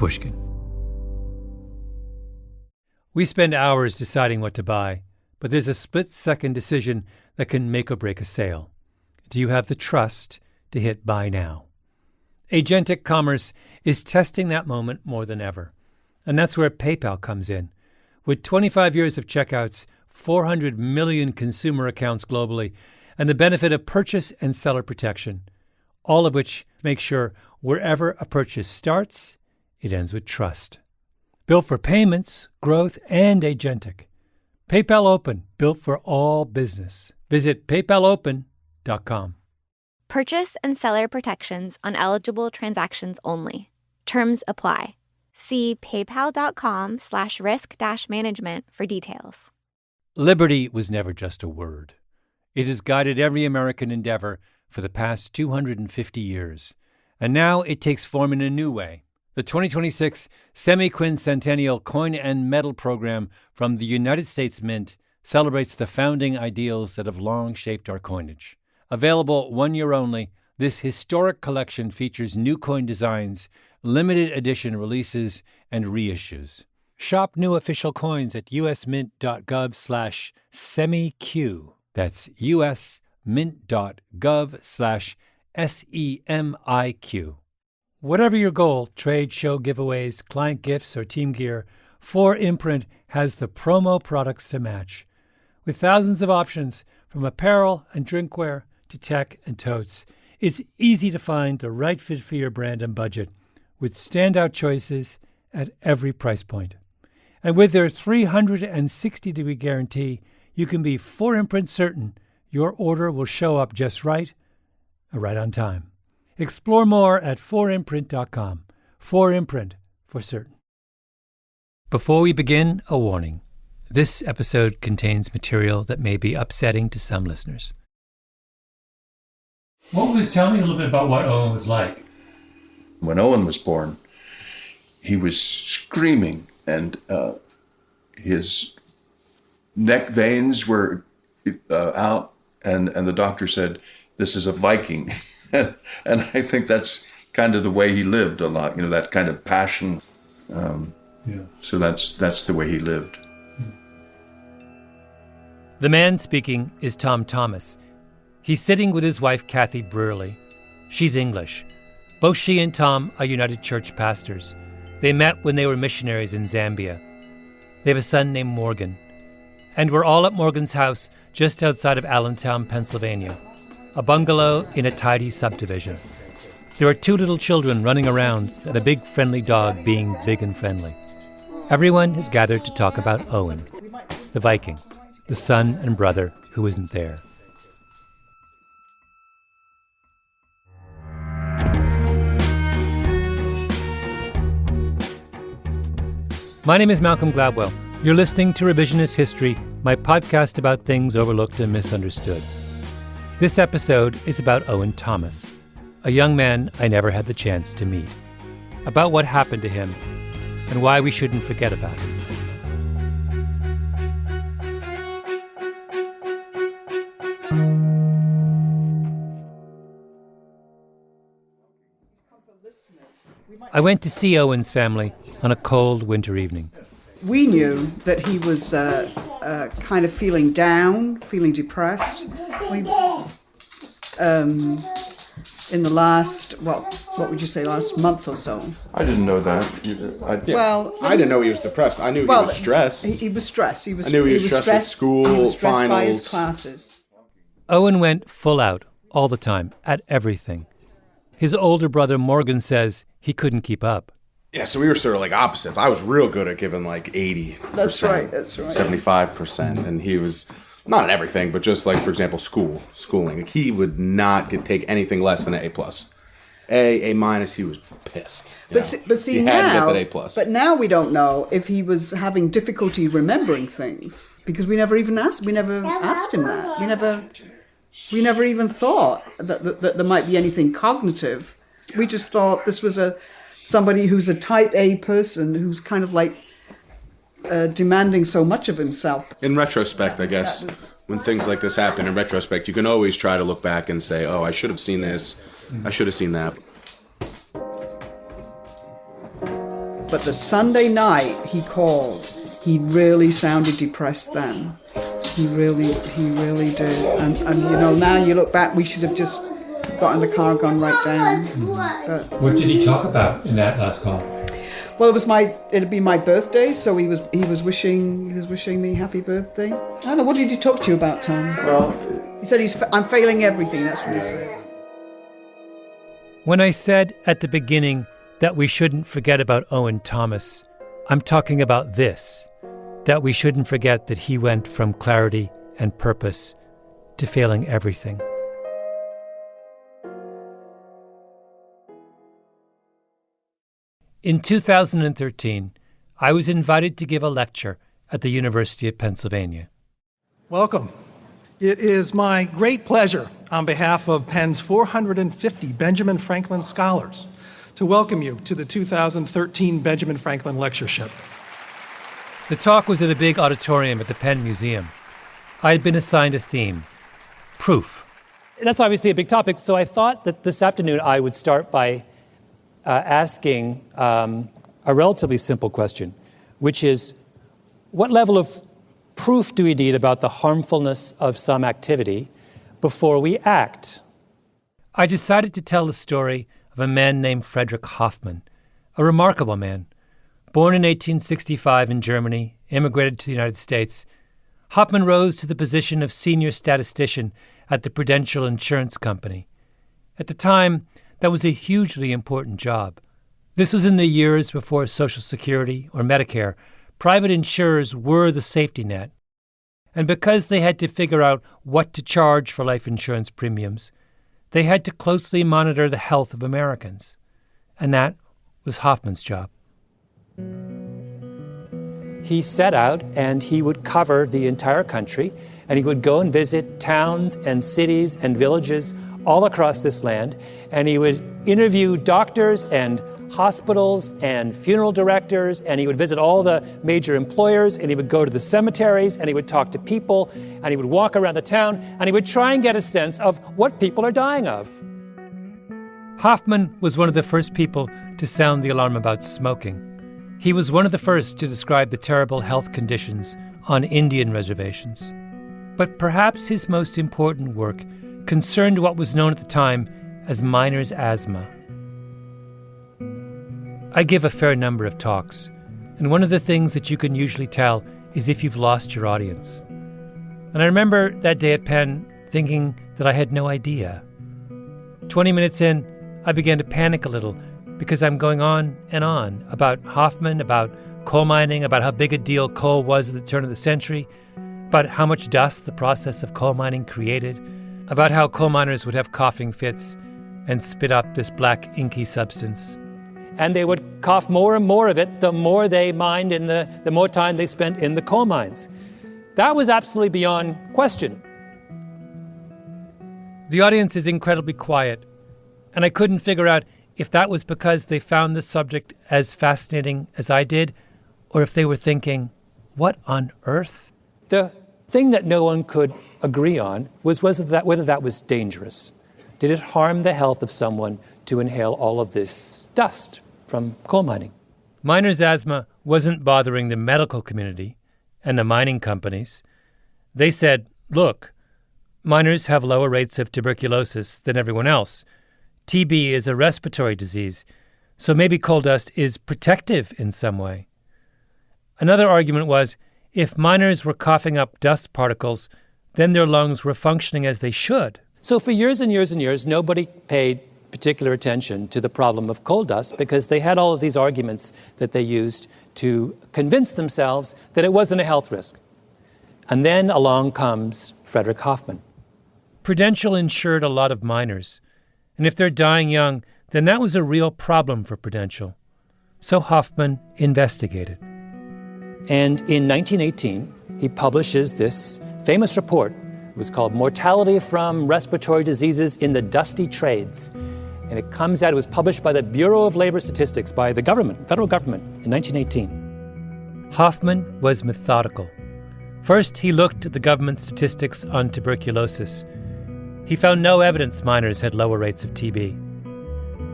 Pushkin. We spend hours deciding what to buy, but there's a split-second decision that can make or break a sale. Do you have the trust to hit buy now? Agentic commerce is testing that moment more than ever. And that's where PayPal comes in. With 25 years of checkouts, 400 million consumer accounts globally, and the benefit of purchase and seller protection, all of which make sure wherever a purchase starts, it ends with trust. Built for payments, growth, and agentic. PayPal Open, built for all business. Visit paypalopen.com. Purchase and seller protections on eligible transactions only. Terms apply. See paypal.com/risk-management for details. Liberty was never just a word. It has guided every American endeavor for the past 250 years. And now it takes form in a new way. The 2026 Semi-Quincentennial Coin and Medal Program from the United States Mint celebrates the founding ideals that have long shaped our coinage. Available 1 year only, this historic collection features new coin designs, limited edition releases, and reissues. Shop new official coins at usmint.gov/semiq. That's usmint.gov/SEMIQ. Whatever your goal, trade, show, giveaways, client gifts, or team gear, 4imprint has the promo products to match. With thousands of options, from apparel and drinkware to tech and totes, it's easy to find the right fit for your brand and budget, with standout choices at every price point. And with their 360-degree guarantee, you can be 4imprint certain your order will show up just right on time. Explore more at 4imprint.com. 4imprint, for certain. Before we begin, a warning. This episode contains material that may be upsetting to some listeners. Tell me a little bit about what Owen was like. When Owen was born, he was screaming, and his neck veins were out, and the doctor said, "This is a Viking." And I think that's kind of the way he lived a lot, that kind of passion. So that's the way he lived. The man speaking is Tom Thomas. He's sitting with his wife, Kathy Brearley. She's English. Both she and Tom are United Church pastors. They met when they were missionaries in Zambia. They have a son named Morgan. And we're all at Morgan's house just outside of Allentown, Pennsylvania, a bungalow in a tidy subdivision. There are 2 little children running around and a big friendly dog being big and friendly. Everyone has gathered to talk about Owen, the Viking, the son and brother who isn't there. My name is Malcolm Gladwell. You're listening to Revisionist History, my podcast about things overlooked and misunderstood. This episode is about Owen Thomas, a young man I never had the chance to meet, about what happened to him and why we shouldn't forget about him. I went to see Owen's family on a cold winter evening. We knew that he was kind of feeling down, feeling depressed. In the last, what would you say, last month or so? I didn't know that. I didn't know he was depressed. I knew he was stressed. He was stressed. I knew he was stressed with school, he was stressed finals. by his classes. Owen went full out, all the time, at everything. His older brother Morgan says he couldn't keep up. Yeah, so we were sort of like opposites. I was real good at giving like 80%. That's right. 75%. And he was, not at everything, but just like, for example, schooling. Like, he would not take anything less than an A+. A minus, he was pissed. But see he now, had to get that A+. But now we don't know if he was having difficulty remembering things, because we never asked him that. We never even thought that there might be anything cognitive. We just thought this was somebody who's a type A person who's kind of like demanding so much of himself. In retrospect, I guess, when things like this happen, in retrospect, you can always try to look back and say, oh, I should have seen this, I should have seen that. But the Sunday night he called, he really sounded depressed then. He really did. And now you look back, we should have just got in the car and gone right down. But, What did he talk about in that last call? well, it'd be my birthday, so he was wishing me happy birthday. I don't know, what did he talk to you about, Tom? Well, He said I'm failing everything, that's what he said. When I said at the beginning that we shouldn't forget about Owen Thomas, I'm talking about this, that we shouldn't forget that he went from clarity and purpose to failing everything. In 2013, I was invited to give a lecture at the University of Pennsylvania. Welcome. It is my great pleasure, on behalf of Penn's 450 Benjamin Franklin Scholars, to welcome you to the 2013 Benjamin Franklin Lectureship. The talk was at a big auditorium at the Penn Museum. I had been assigned a theme, proof. That's obviously a big topic, so I thought that this afternoon I would start by asking a relatively simple question, which is, what level of proof do we need about the harmfulness of some activity before we act? I decided to tell the story of a man named Frederick Hoffman, a remarkable man. Born in 1865 in Germany, immigrated to the United States, Hoffman rose to the position of senior statistician at the Prudential Insurance Company. At the time, that was a hugely important job. This was in the years before Social Security or Medicare. Private insurers were the safety net. And because they had to figure out what to charge for life insurance premiums, they had to closely monitor the health of Americans. And that was Hoffman's job. He set out and he would cover the entire country, and he would go and visit towns and cities and villages all across this land, and he would interview doctors and hospitals and funeral directors, and he would visit all the major employers, and he would go to the cemeteries, and he would talk to people, and he would walk around the town, and he would try and get a sense of what people are dying of. Hoffman was one of the first people to sound the alarm about smoking. He was one of the first to describe the terrible health conditions on Indian reservations. But perhaps his most important work concerned what was known at the time as miner's asthma. I give a fair number of talks, and one of the things that you can usually tell is if you've lost your audience. And I remember that day at Penn thinking that I had no idea. 20 minutes in, I began to panic a little because I'm going on and on about Hoffman, about coal mining, about how big a deal coal was at the turn of the century, about how much dust the process of coal mining created, about how coal miners would have coughing fits and spit up this black inky substance. And they would cough more and more of it the more they mined and the more time they spent in the coal mines. That was absolutely beyond question. The audience is incredibly quiet, and I couldn't figure out if that was because they found the subject as fascinating as I did, or if they were thinking, what on earth? The thing that no one could agree on was whether that was dangerous. Did it harm the health of someone to inhale all of this dust from coal mining? Miner's asthma wasn't bothering the medical community and the mining companies. They said, look, miners have lower rates of tuberculosis than everyone else. TB is a respiratory disease, so maybe coal dust is protective in some way. Another argument was, if miners were coughing up dust particles, then their lungs were functioning as they should. So for years and years and years, nobody paid particular attention to the problem of coal dust because they had all of these arguments that they used to convince themselves that it wasn't a health risk. And then along comes Frederick Hoffman. Prudential insured a lot of miners, and if they're dying young, then that was a real problem for Prudential. So Hoffman investigated. And in 1918, he publishes this famous report. It was called Mortality from Respiratory Diseases in the Dusty Trades. And it comes out, it was published by the Bureau of Labor Statistics, by the government, federal government, in 1918. Hoffman was methodical. First, he looked at the government statistics on tuberculosis. He found no evidence miners had lower rates of TB.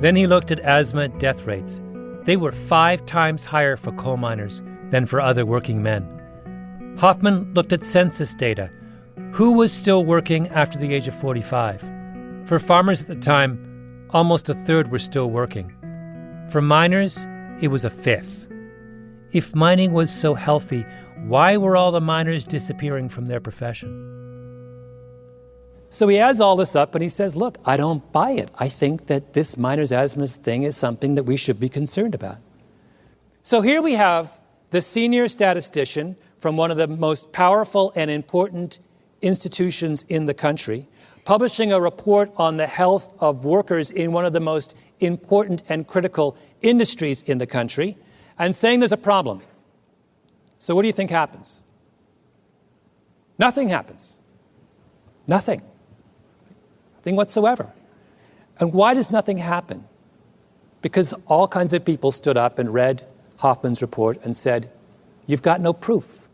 Then he looked at asthma death rates, they were 5 times higher for coal miners than for other working men. Hoffman looked at census data. Who was still working after the age of 45? For farmers at the time, almost a third were still working. For miners, it was a fifth. If mining was so healthy, why were all the miners disappearing from their profession? So he adds all this up and he says, look, I don't buy it. I think that this miners' asthma thing is something that we should be concerned about. So here we have the senior statistician from one of the most powerful and important institutions in the country, publishing a report on the health of workers in one of the most important and critical industries in the country, and saying there's a problem. So what do you think happens? Nothing happens. Nothing. Nothing whatsoever. And why does nothing happen? Because all kinds of people stood up and read Hoffman's report and said, you've got no proof.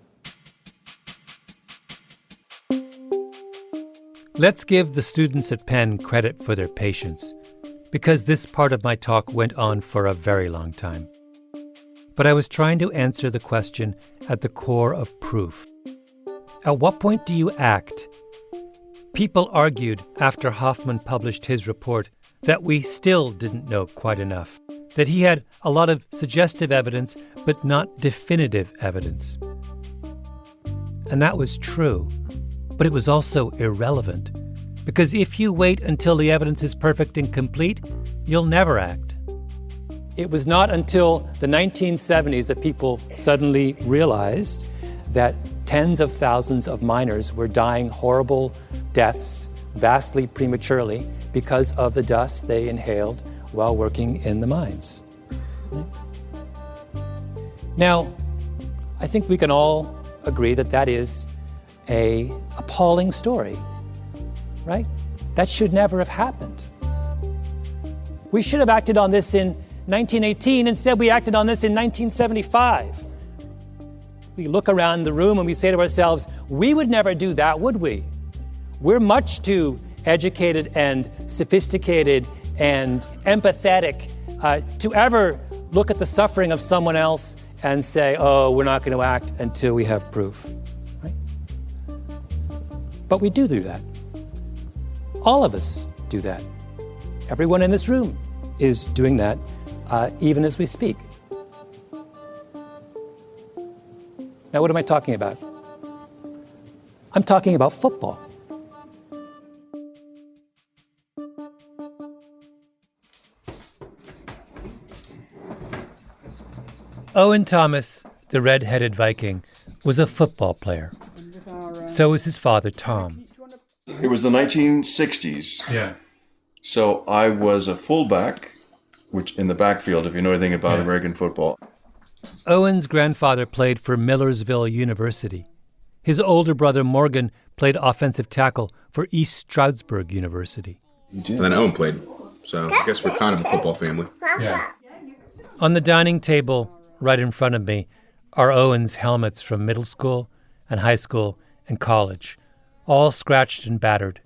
Let's give the students at Penn credit for their patience, because this part of my talk went on for a very long time. But I was trying to answer the question at the core of proof. At what point do you act? People argued after Hoffman published his report that we still didn't know quite enough, that he had a lot of suggestive evidence but not definitive evidence. And that was true, but it was also irrelevant, because if you wait until the evidence is perfect and complete, you'll never act. It was not until the 1970s that people suddenly realized that tens of thousands of miners were dying horrible deaths vastly prematurely because of the dust they inhaled while working in the mines. Now, I think we can all agree that that is an appalling story, right? That should never have happened. We should have acted on this in 1918. Instead, we acted on this in 1975. We look around the room and we say to ourselves, we would never do that, would we? We're much too educated and sophisticated and empathetic to ever look at the suffering of someone else and say, oh, we're not going to act until we have proof. Right? But we do that. All of us do that. Everyone in this room is doing that, even as we speak. Now, what am I talking about? I'm talking about football. Owen Thomas, the red-headed Viking, was a football player. So was his father, Tom. It was the 1960s. Yeah. So I was a fullback, which in the backfield, if you know anything about American football. Owen's grandfather played for Millersville University. His older brother, Morgan, played offensive tackle for East Stroudsburg University. You did? And then Owen played. So I guess we're kind of a football family. Yeah. On the dining table, right in front of me, are Owen's helmets from middle school and high school and college, all scratched and battered,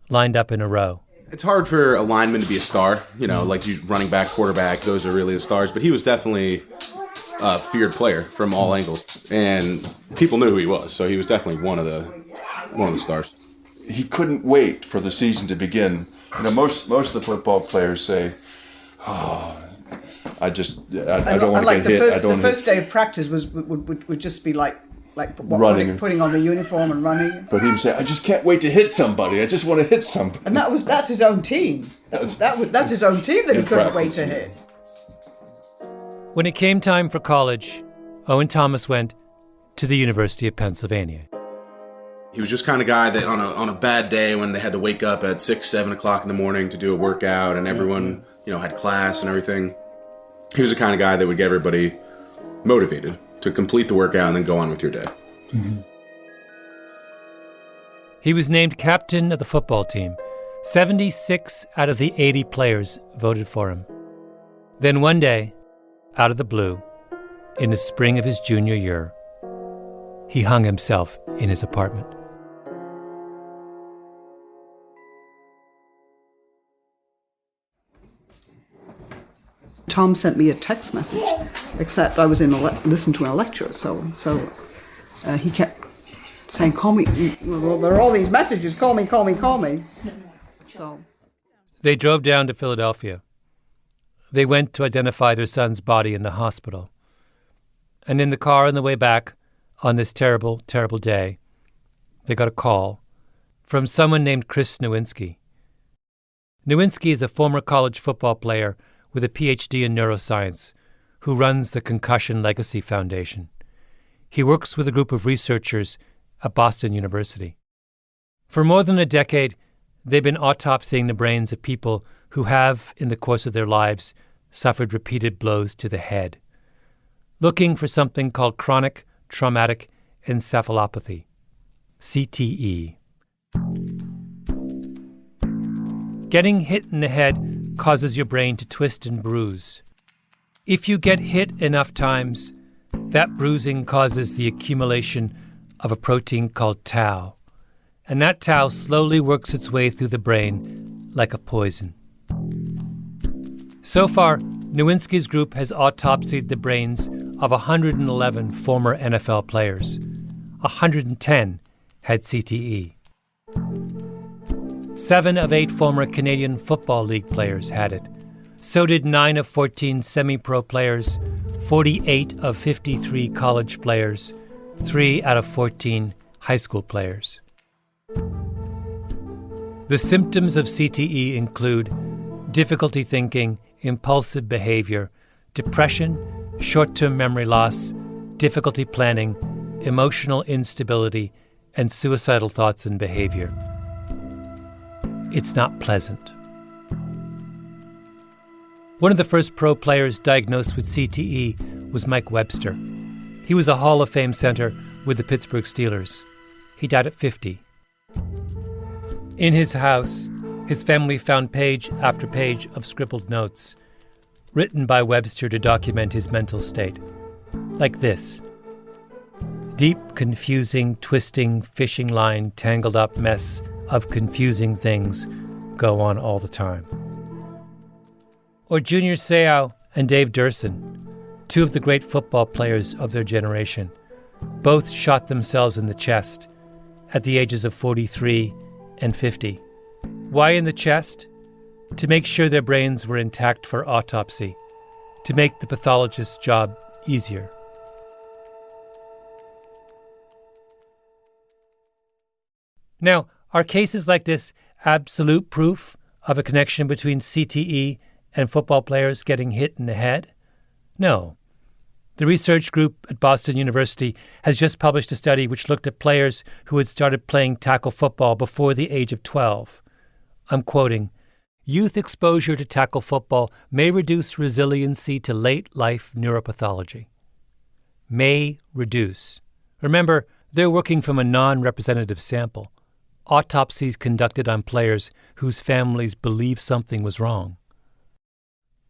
lined up in a row. It's hard for a lineman to be a star, like you running back, quarterback, those are really the stars, but he was definitely a feared player from all angles, and people knew who he was, so he was definitely one of the stars. He couldn't wait for the season to begin. Most of the football players say, oh, I don't want to get hit. The first day of practice would just be like running, putting on the uniform and running. But he would say, I just can't wait to hit somebody. I just want to hit somebody. And that's his own team. That's his own team that he couldn't wait to hit. When it came time for college, Owen Thomas went to the University of Pennsylvania. He was just kind of guy that on a bad day when they had to wake up at 6, 7 o'clock in the morning to do a workout and everyone, had class and everything. He was the kind of guy that would get everybody motivated to complete the workout and then go on with your day. Mm-hmm. He was named captain of the football team. 76 out of the 80 players voted for him. Then one day, out of the blue, in the spring of his junior year, he hung himself in his apartment. Tom sent me a text message, except I was listening to a lecture, so he kept saying, "Call me." Well, there are all these messages. Call me. So They drove down to Philadelphia. They went to identify their son's body in the hospital. And in the car on the way back, on this terrible, terrible day, they got a call from someone named Chris Nowinski. Nowinski is a former college football player with a PhD in neuroscience who runs the Concussion Legacy Foundation. He works with a group of researchers at Boston University. For more than a decade, they've been autopsying the brains of people who have, in the course of their lives, suffered repeated blows to the head, looking for something called chronic traumatic encephalopathy, CTE. Getting hit in the head causes your brain to twist and bruise. If you get hit enough times, that bruising causes the accumulation of a protein called tau, and that tau slowly works its way through the brain like a poison. So far, Nowinski's group has autopsied the brains of 111 former NFL players. 110 had CTE. 7 of 8 former Canadian Football League players had it. So did 9 of 14 semi-pro players, 48 of 53 college players, 3 out of 14 high school players. The symptoms of CTE include difficulty thinking, impulsive behavior, depression, short-term memory loss, difficulty planning, emotional instability, and suicidal thoughts and behavior. It's not pleasant. One of the first pro players diagnosed with CTE was Mike Webster. He was a Hall of Fame center with the Pittsburgh Steelers. He died at 50. In his house, his family found page after page of scribbled notes written by Webster to document his mental state. Like this: deep, confusing, twisting, fishing line, tangled up mess of confusing things go on all the time. Or Junior Seau and Dave Durson, 2 of the great football players of their generation, both shot themselves in the chest at the ages of 43 and 50. Why in the chest? To make sure their brains were intact for autopsy, to make the pathologist's job easier. Now, are cases like this absolute proof of a connection between CTE and football players getting hit in the head? No. The research group at Boston University has just published a study which looked at players who had started playing tackle football before the age of 12. I'm quoting, "Youth exposure to tackle football may reduce resiliency to late-life neuropathology." May reduce. Remember, they're working from a non-representative sample. Autopsies conducted on players whose families believe something was wrong.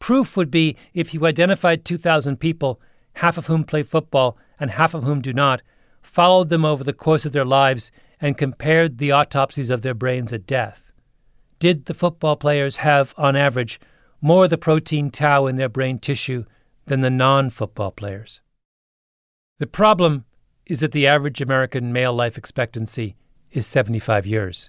Proof would be if you identified 2,000 people, half of whom play football and half of whom do not, followed them over the course of their lives, and compared the autopsies of their brains at death. Did the football players have, on average, more of the protein tau in their brain tissue than the non-football players? The problem is that the average American male life expectancy is 75 years.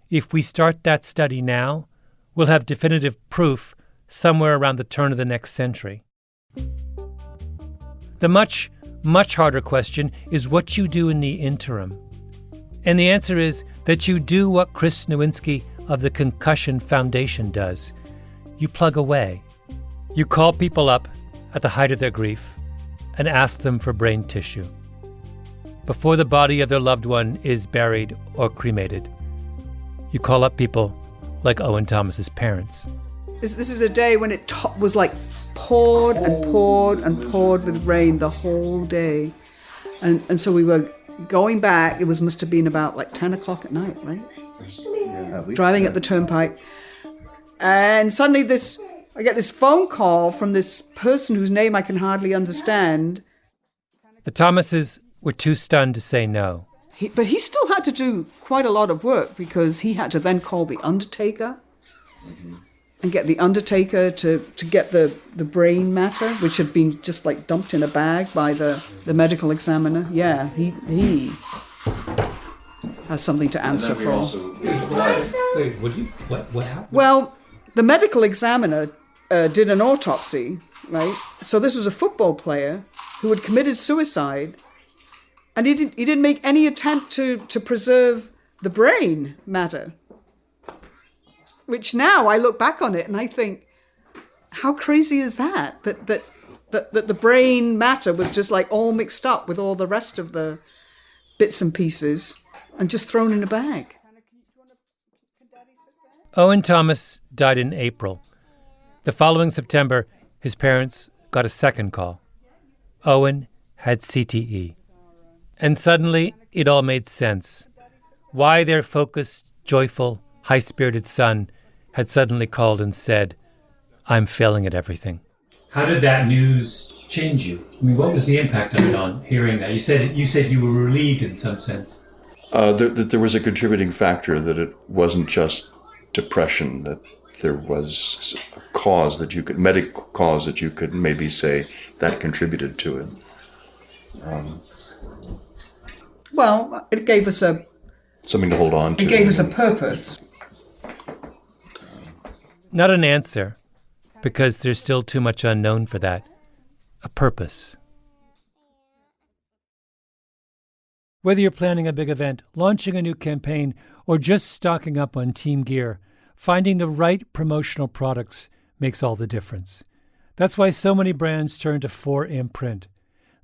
If we start that study now, we'll have definitive proof somewhere around the turn of the next century. The much, much harder question is what you do in the interim. And the answer is that you do what Chris Nowinski of the Concussion Foundation does. You plug away. You call people up at the height of their grief and ask them for brain tissue before the body of their loved one is buried or cremated. You call up people like Owen Thomas's parents. This is a day when it was like poured and poured and poured with rain the whole day. And so we were going back, must have been about like 10 o'clock at night, right? Yeah, driving up the turnpike. And suddenly I get this phone call from this person whose name I can hardly understand. The Thomases were too stunned to say no. But he still had to do quite a lot of work because he had to then call the undertaker. Mm-hmm. and get the undertaker to get the brain matter, which had been just like dumped in a bag by the medical examiner. Yeah, he has something to answer for. Wait, what happened? Well, the medical examiner did an autopsy, right? So this was a football player who had committed suicide, and he didn't make any attempt to preserve the brain matter. Which now I look back on it and I think, how crazy is that? That the brain matter was just like all mixed up with all the rest of the bits and pieces and just thrown in a bag. Owen Thomas died in April. The following September, his parents got a second call. Owen had CTE. And suddenly, it all made sense. Why their focused, joyful, high-spirited son had suddenly called and said, "I'm failing at everything." How did that news change you? I mean, what was the impact of it on hearing that? You said you were relieved in some sense. There was a contributing factor, that it wasn't just depression, that there was a cause that you could, medical cause that you could maybe say that contributed to it. Well, it gave us Something to hold on to. It gave us a purpose. Not an answer, because there's still too much unknown for that. A purpose. Whether you're planning a big event, launching a new campaign, or just stocking up on team gear, finding the right promotional products makes all the difference. That's why so many brands turn to 4imprint.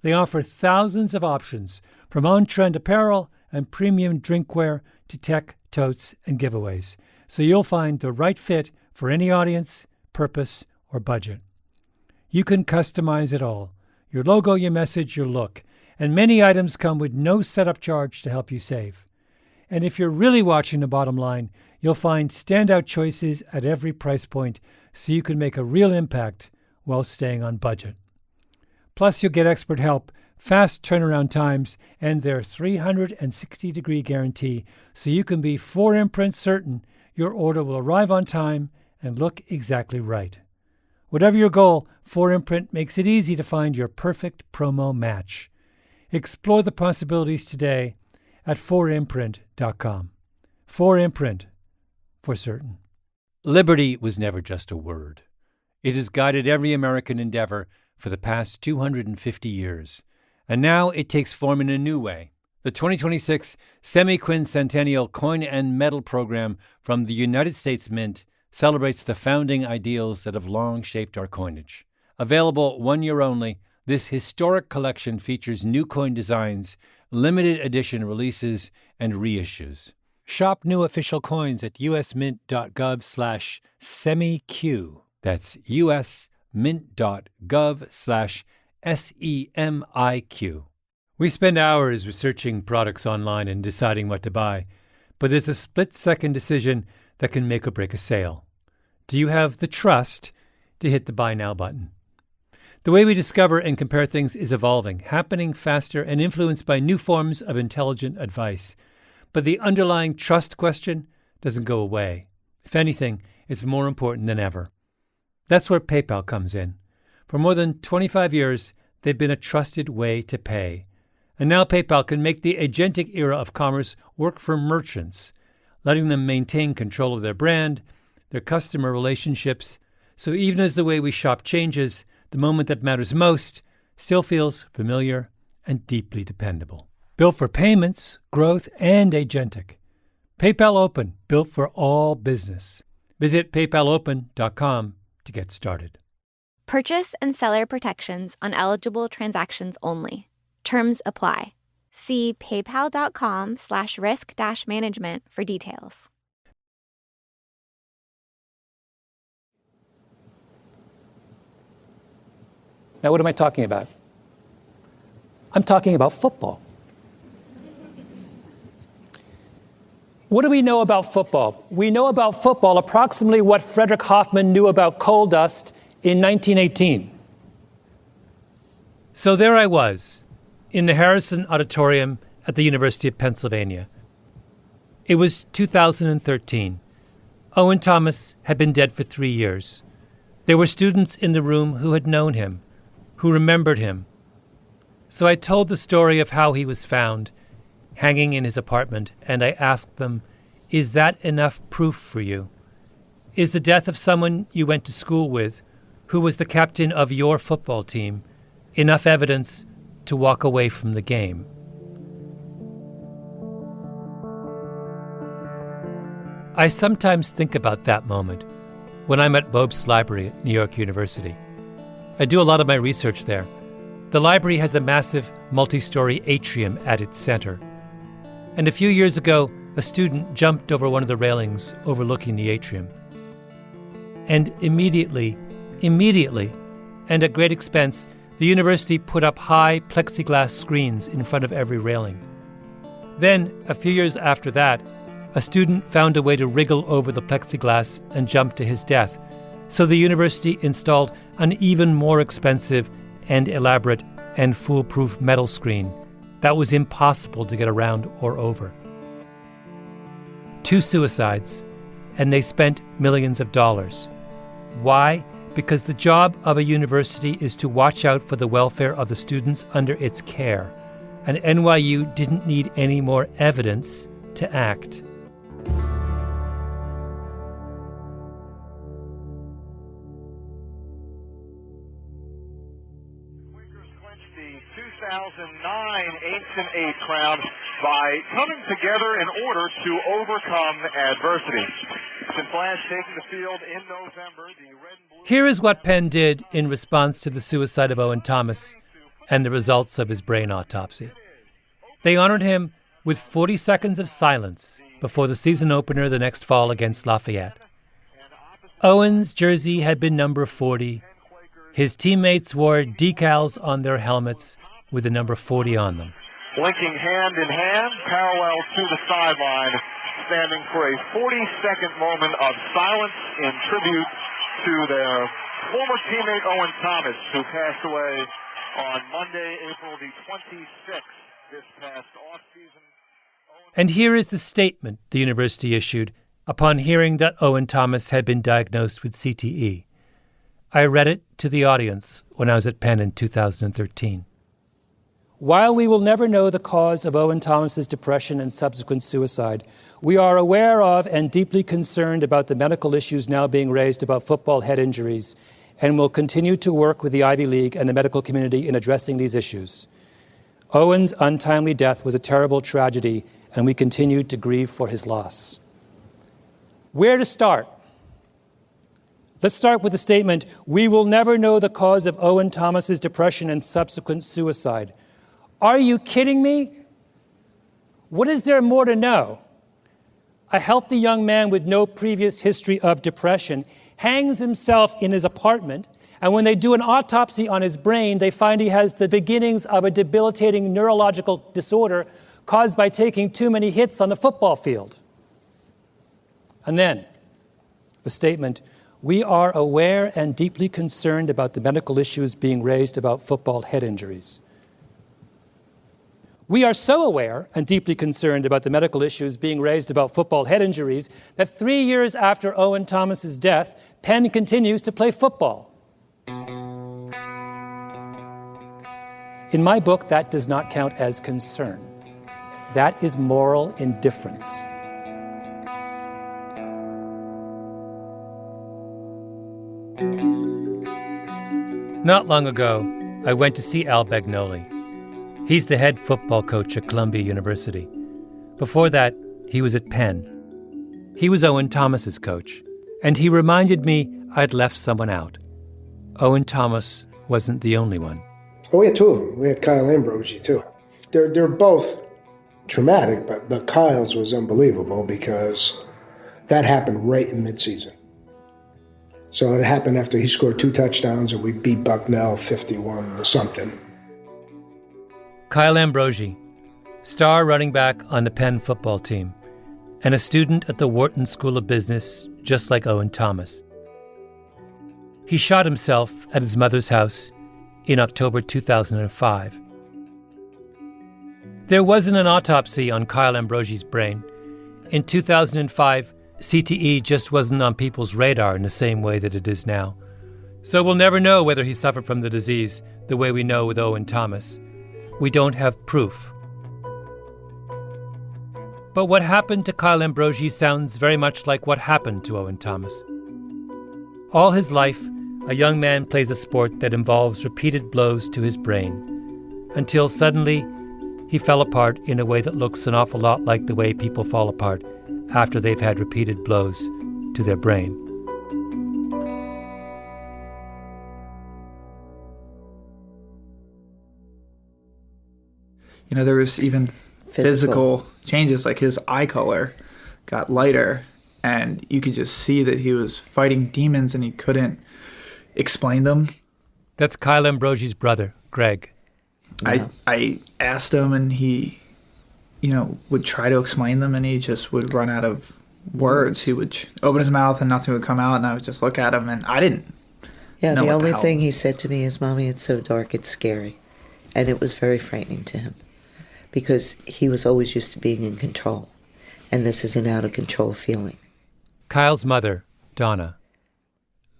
They offer thousands of options, from on-trend apparel and premium drinkware to tech, totes, and giveaways, so you'll find the right fit for any audience, purpose, or budget. You can customize it all: your logo, your message, your look, and many items come with no setup charge to help you save. And if you're really watching the bottom line, you'll find standout choices at every price point, so you can make a real impact while staying on budget. Plus, you'll get expert help, fast turnaround times, and their 360-degree guarantee, so you can be 4imprint certain your order will arrive on time and look exactly right. Whatever your goal, 4imprint makes it easy to find your perfect promo match. Explore the possibilities today at 4imprint.com. 4imprint, for certain. Liberty was never just a word. It has guided every American endeavor for the past 250 years. And now it takes form in a new way. The 2026 Semi-Quincentennial Coin and Medal Program from the United States Mint celebrates the founding ideals that have long shaped our coinage. Available 1 year only, this historic collection features new coin designs, limited edition releases, and reissues. Shop new official coins at usmint.gov/semiq. That's usmint.gov/SEMIQ. We spend hours researching products online and deciding what to buy, but there's a split-second decision that can make or break a sale. Do you have the trust to hit the Buy Now button? The way we discover and compare things is evolving, happening faster, and influenced by new forms of intelligent advice. But the underlying trust question doesn't go away. If anything, it's more important than ever. That's where PayPal comes in. For more than 25 years, they've been a trusted way to pay. And now PayPal can make the agentic era of commerce work for merchants, letting them maintain control of their brand, their customer relationships, so even as the way we shop changes, the moment that matters most still feels familiar and deeply dependable. Built for payments, growth, and agentic. PayPal Open, built for all business. Visit paypalopen.com to get started. Purchase and seller protections on eligible transactions only. Terms apply. See paypal.com/risk-management for details. Now, what am I talking about? I'm talking about football. What do we know about football? We know about football approximately what Frederick Hoffman knew about coal dust in 1918. So there I was, in the Harrison Auditorium at the University of Pennsylvania. It was 2013. Owen Thomas had been dead for 3 years. There were students in the room who had known him, who remembered him. So I told the story of how he was found, hanging in his apartment, and I asked them, "Is that enough proof for you? Is the death of someone you went to school with, who was the captain of your football team, enough evidence to walk away from the game?" I sometimes think about that moment when I'm at Bobst Library at New York University. I do a lot of my research there. The library has a massive multi-story atrium at its center. And a few years ago, a student jumped over one of the railings overlooking the atrium. And immediately, and at great expense, the university put up high plexiglass screens in front of every railing. Then, a few years after that, a student found a way to wriggle over the plexiglass and jump to his death, so the university installed an even more expensive and elaborate and foolproof metal screen that was impossible to get around or over. 2 suicides, and they spent millions of dollars. Why? Because the job of a university is to watch out for the welfare of the students under its care, and NYU didn't need any more evidence to act. Quakers clinched the 2009 8th crown by coming together in order to overcome adversity. St. Blanche taking the field in November. The red and blue. Here is what Penn did in response to the suicide of Owen Thomas and the results of his brain autopsy. They honored him with 40 seconds of silence before the season opener the next fall against Lafayette. Owen's jersey had been number 40. His teammates wore decals on their helmets with the number 40 on them. Blinking hand in hand, parallel to the sideline, standing for a 40-second moment of silence in tribute to their former teammate Owen Thomas, who passed away on Monday, April the 26th, this past off-season. And here is the statement the university issued upon hearing that Owen Thomas had been diagnosed with CTE. I read it to the audience when I was at Penn in 2013. While we will never know the cause of Owen Thomas's depression and subsequent suicide, we are aware of and deeply concerned about the medical issues now being raised about football head injuries, and will continue to work with the Ivy League and the medical community in addressing these issues. Owen's untimely death was a terrible tragedy, and we continue to grieve for his loss. Where to start? Let's start with the statement, "We will never know the cause of Owen Thomas's depression and subsequent suicide." Are you kidding me? What is there more to know? A healthy young man with no previous history of depression hangs himself in his apartment, and when they do an autopsy on his brain, they find he has the beginnings of a debilitating neurological disorder caused by taking too many hits on the football field. And then, the statement, "We are aware and deeply concerned about the medical issues being raised about football head injuries." We are so aware and deeply concerned about the medical issues being raised about football head injuries that 3 years after Owen Thomas's death, Penn continues to play football. In my book, that does not count as concern. That is moral indifference. Not long ago, I went to see Al Bagnoli. He's the head football coach at Columbia University. Before that, he was at Penn. He was Owen Thomas's coach, and he reminded me I'd left someone out. Owen Thomas wasn't the only one. Well, we had 2 of them. We had Kyle Ambrogi, too. They're both traumatic, but Kyle's was unbelievable because that happened right in midseason. So it happened after he scored 2 touchdowns and we beat Bucknell 51-something. Kyle Ambrogi, star running back on the Penn football team, and a student at the Wharton School of Business, just like Owen Thomas. He shot himself at his mother's house in October 2005. There wasn't an autopsy on Kyle Ambrogi's brain. In 2005, CTE just wasn't on people's radar in the same way that it is now. So we'll never know whether he suffered from the disease the way we know with Owen Thomas. We don't have proof. But what happened to Kyle Ambrogi sounds very much like what happened to Owen Thomas. All his life, a young man plays a sport that involves repeated blows to his brain, until suddenly he fell apart in a way that looks an awful lot like the way people fall apart after they've had repeated blows to their brain. You know, there was even physical changes, like his eye color got lighter, and you could just see that he was fighting demons and he couldn't explain them. That's Kyle Ambrogi's brother, Greg. Yeah. I asked him, and he, would try to explain them, and he just would run out of words. He would open his mouth and nothing would come out, and I would just look at him, and I didn't know the what only hell. thing he said to me is, "Mommy, it's so dark, it's scary." And it was very frightening to him, because he was always used to being in control, and this is an out-of-control feeling. Kyle's mother, Donna.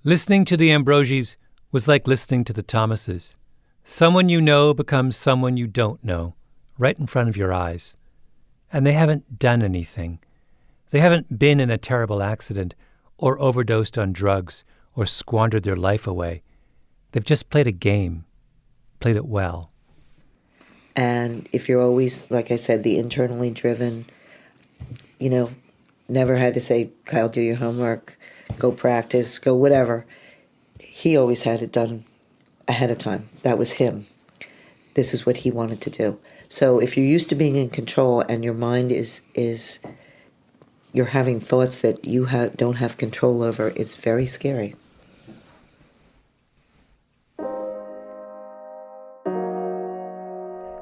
Listening to the Ambrogis was like listening to the Thomases. Someone you know becomes someone you don't know, right in front of your eyes. And they haven't done anything. They haven't been in a terrible accident, or overdosed on drugs, or squandered their life away. They've just played a game, played it well. And if you're always, like I said, the internally driven, never had to say, "Kyle, do your homework, go practice, go whatever." He always had it done ahead of time. That was him. This is what he wanted to do. So if you're used to being in control and your mind is you're having thoughts that you don't have control over, it's very scary.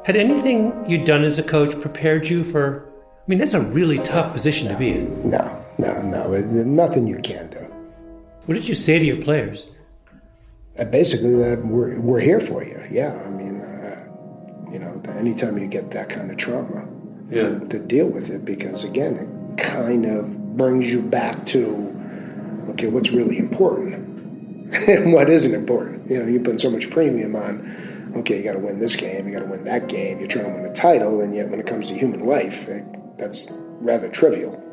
Had anything you'd done as a coach prepared you for, that's a really tough position to be in. No. Nothing you can do. What did you say to your players? Basically, that we're here for you. Yeah, anytime you get that kind of trauma, to deal with it, because again, it kind of brings you back to, okay, what's really important and what isn't important. You put so much premium on, okay, you got to win this game, you got to win that game, you're trying to win a title, and yet when it comes to human life, that's rather trivial.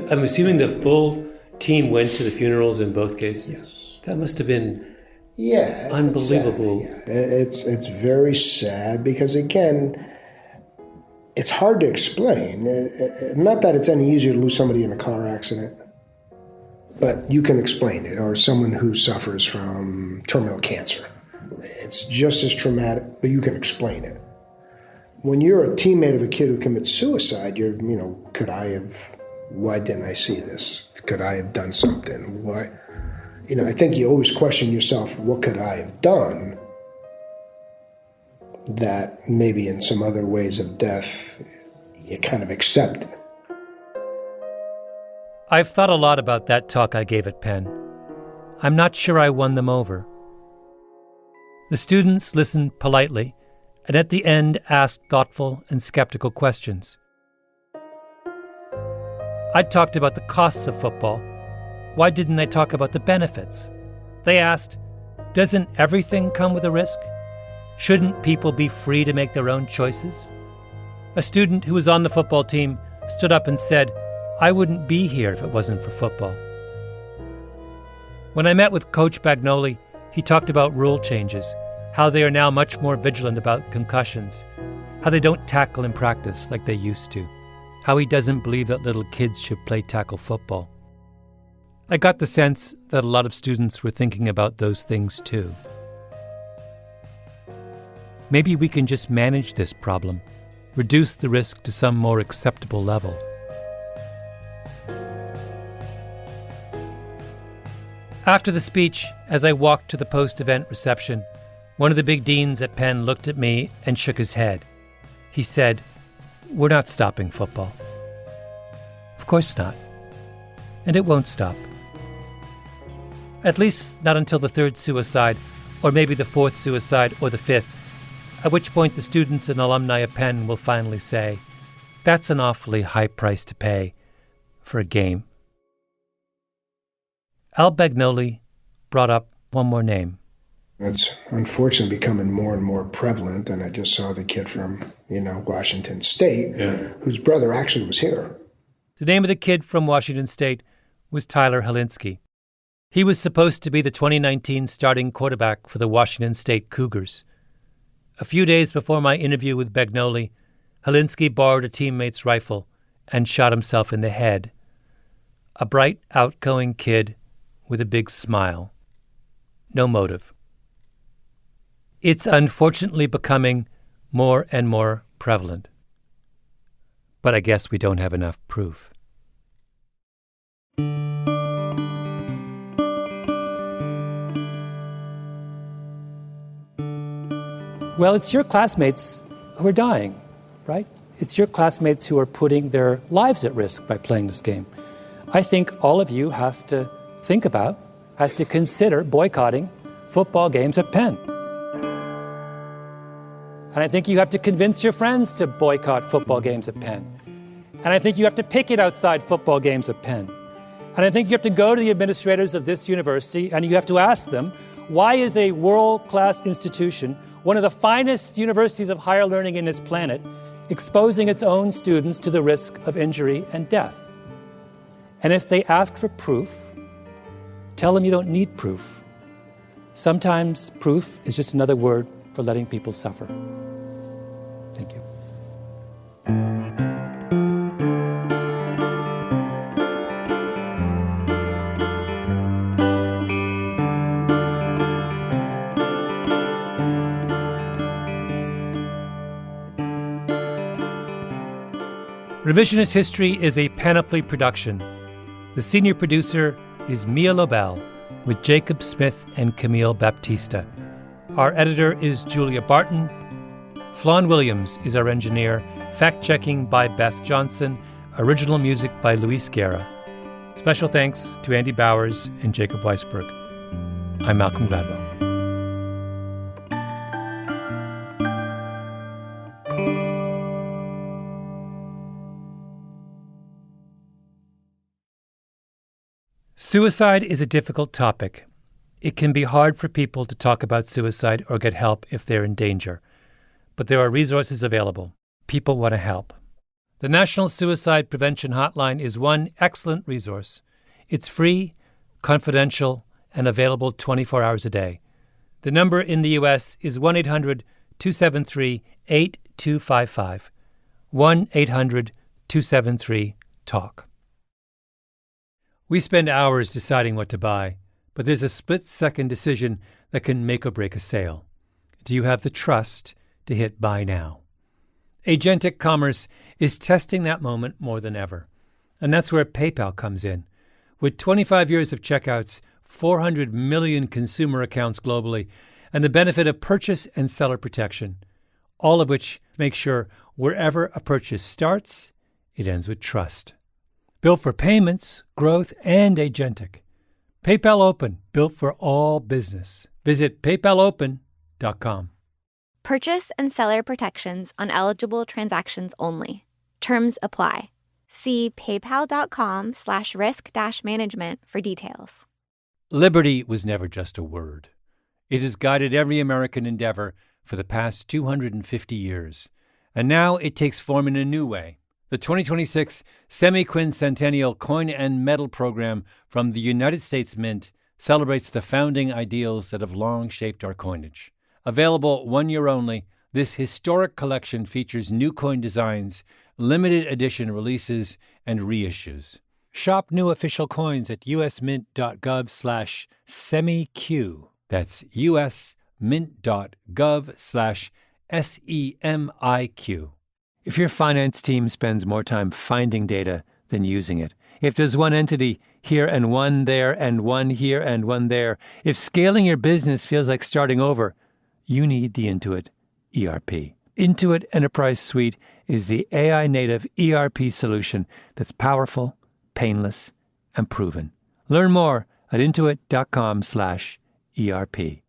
I'm assuming the full team went to the funerals in both cases? Yes. That must have been unbelievable. It's very sad, because again, it's hard to explain. Not that it's any easier to lose somebody in a car accident, but you can explain it, or someone who suffers from terminal cancer. It's just as traumatic, but you can explain it. When you're a teammate of a kid who commits suicide, why didn't I see this? Could I have done something? Why? I think you always question yourself, what could I have done that maybe in some other ways of death you kind of accept it? I've thought a lot about that talk I gave at Penn. I'm not sure I won them over. The students listened politely, and at the end asked thoughtful and skeptical questions. I talked about the costs of football. Why didn't I talk about the benefits? They asked, doesn't everything come with a risk? Shouldn't people be free to make their own choices? A student who was on the football team stood up and said, I wouldn't be here if it wasn't for football. When I met with Coach Bagnoli, he talked about rule changes, how they are now much more vigilant about concussions, how they don't tackle in practice like they used to, how he doesn't believe that little kids should play tackle football. I got the sense that a lot of students were thinking about those things too. Maybe we can just manage this problem, reduce the risk to some more acceptable level. After the speech, as I walked to the post-event reception, one of the big deans at Penn looked at me and shook his head. He said, "We're not stopping football." Of course not. And it won't stop. At least not until the third suicide, or maybe the fourth suicide, or the fifth, at which point the students and alumni of Penn will finally say, That's an awfully high price to pay for a game. Al Bagnoli brought up one more name. It's unfortunately becoming more and more prevalent, and I just saw the kid from, Washington State, whose brother actually was here. The name of the kid from Washington State was Tyler Hilinski. He was supposed to be the 2019 starting quarterback for the Washington State Cougars. A few days before my interview with Bagnoli, Hilinski borrowed a teammate's rifle and shot himself in the head. A bright, outgoing kid with a big smile. No motive. It's unfortunately becoming more and more prevalent. But I guess we don't have enough proof. Well, it's your classmates who are dying, right? It's your classmates who are putting their lives at risk by playing this game. I think all of you has to consider boycotting football games at Penn. And I think you have to convince your friends to boycott football games at Penn. And I think you have to picket outside football games at Penn. And I think you have to go to the administrators of this university and you have to ask them, why is a world-class institution, one of the finest universities of higher learning in this planet, exposing its own students to the risk of injury and death? And if they ask for proof, tell them you don't need proof. Sometimes proof is just another word for letting people suffer. Thank you. Revisionist History is a Panoply production. The senior producer is Mia Lobel, with Jacob Smith and Camille Baptista. Our editor is Julia Barton. Flawn Williams is our engineer. Fact-checking by Beth Johnson. Original music by Luis Guerra. Special thanks to Andy Bowers and Jacob Weisberg. I'm Malcolm Gladwell. Suicide is a difficult topic. It can be hard for people to talk about suicide or get help if they're in danger. But there are resources available. People want to help. The National Suicide Prevention Hotline is one excellent resource. It's free, confidential, and available 24 hours a day. The number in the U.S. is 1-800-273-8255. 1-800-273-TALK. We spend hours deciding what to buy, but there's a split-second decision that can make or break a sale. Do you have the trust to hit buy now? Agentic Commerce is testing that moment more than ever. And that's where PayPal comes in. With 25 years of checkouts, 400 million consumer accounts globally, and the benefit of purchase and seller protection, all of which make sure wherever a purchase starts, it ends with trust. Built for payments, growth, and agentic. PayPal Open, built for all business. Visit PayPalOpen.com. Purchase and seller protections on eligible transactions only. Terms apply. See paypal.com/risk-management for details. Liberty was never just a word. It has guided every American endeavor for the past 250 years. And now it takes form in a new way. The 2026 Semi-Quincentennial Coin and Medal Program from the United States Mint celebrates the founding ideals that have long shaped our coinage. Available 1 year only, this historic collection features new coin designs, limited edition releases, and reissues. Shop new official coins at usmint.gov/semiq. That's usmint.gov/SEMIQ. If your finance team spends more time finding data than using it, if there's one entity here and one there and one here and one there, if scaling your business feels like starting over, you need the Intuit ERP. Intuit Enterprise Suite is the AI-native ERP solution that's powerful, painless, and proven. Learn more at intuit.com/ERP.